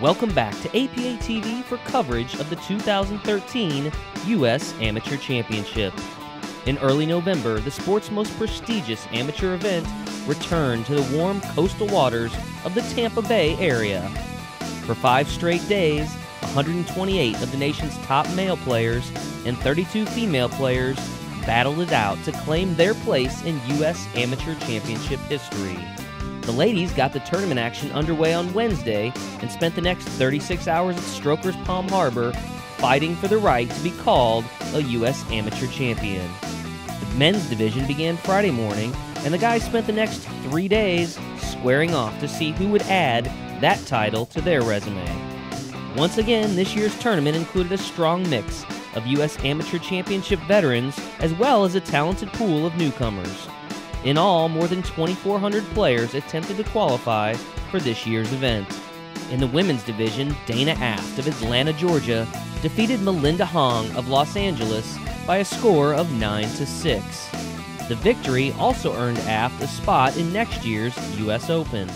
Welcome back to APA TV for coverage of the 2013 U.S. Amateur Championship. In early November, the sport's most prestigious amateur event returned to the warm coastal waters of the Tampa Bay area. For 5 straight days, 128 of the nation's top male players and 32 female players battled it out to claim their place in U.S. Amateur Championship history. The ladies got the tournament action underway on Wednesday and spent the next 36 hours at Strokers Palm Harbor fighting for the right to be called a U.S. Amateur Champion. The men's division began Friday morning, and the guys spent the next 3 days squaring off to see who would add that title to their resume. Once again, this year's tournament included a strong mix of U.S. Amateur Championship veterans as well as a talented pool of newcomers. In all, more than 2,400 players attempted to qualify for this year's event. In the women's division, Dana Aft of Atlanta, Georgia, defeated Melinda Hong of Los Angeles by a score of 9-6. The victory also earned Aft a spot in next year's U.S. Open.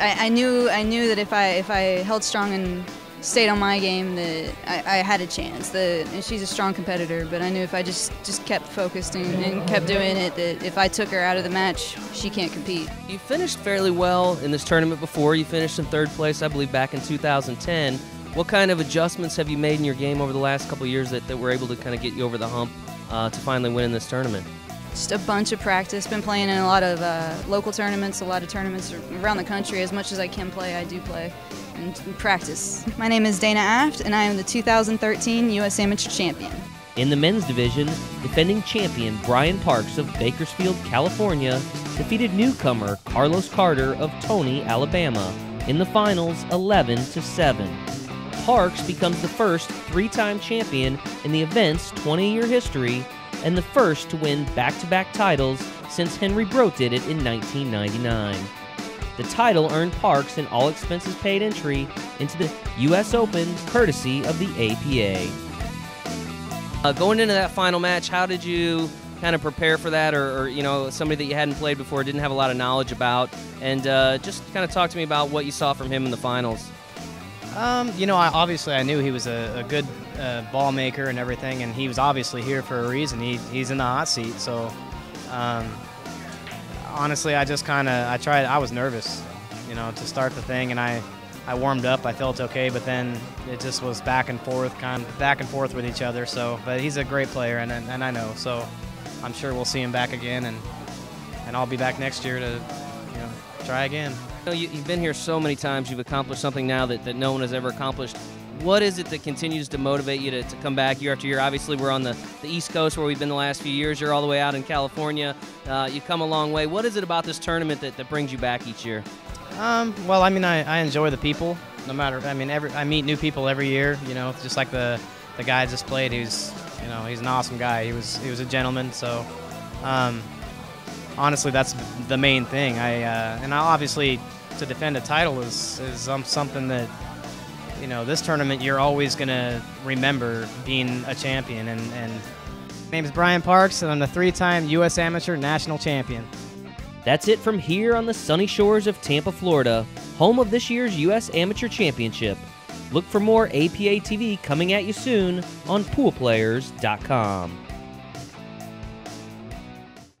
I knew that if I held strong and stayed on my game, that I had a chance. And she's a strong competitor, but I knew if I just kept focused and kept doing it, that if I took her out of the match, she can't compete. You finished fairly well in this tournament before. You finished in 3rd place, I believe, back in 2010. What kind of adjustments have you made in your game over the last couple of years that were able to kind of get you over the hump to finally win in this tournament? Just a bunch of practice. Been playing in a lot of local tournaments, a lot of tournaments around the country. As much as I can play, I do play and practice. My name is Dana Aft, and I am the 2013 U.S. Amateur Champion. In the men's division, defending champion Brian Parks of Bakersfield, California, defeated newcomer Carlos Carter of Tony, Alabama, in the finals 11-7. Parks becomes the first 3-time champion in the event's 20-year history and the first to win back-to-back titles since Henry Brote did it in 1999. The title earned Parks an all-expenses-paid entry into the U.S. Open courtesy of the APA. Going into that final match, how did you kind of prepare for that, or you know, somebody that you hadn't played before, didn't have a lot of knowledge about, and just kind of talk to me about what you saw from him in the finals. You know, obviously I knew he was a good ball maker and everything, and he was obviously here for a reason. He's in the hot seat, so honestly, I was nervous, you know, to start the thing, and I warmed up, I felt okay, but then it just was back and forth with each other. So, but he's a great player, and I know, so I'm sure we'll see him back again, and I'll be back next year to, you know, try again. You know, you've been here so many times, you've accomplished something now that no one has ever accomplished. What is it that continues to motivate you to come back year after year? Obviously, we're on the East Coast where we've been the last few years. You're all the way out in California. You've come a long way. What is it about this tournament that brings you back each year? Well, I mean, I enjoy the people. No matter, I mean, I meet new people every year. You know, just like the guy I just played. He's an awesome guy. He was a gentleman. So, honestly, that's the main thing. And obviously to defend a title is something that, you know, this tournament you're always gonna remember being a champion. And my name is Brian Parks, and I'm the 3-time U.S. Amateur National Champion. That's it from here on the sunny shores of Tampa, Florida, home of this year's U.S. Amateur Championship. Look for more APA TV coming at you soon on Poolplayers.com.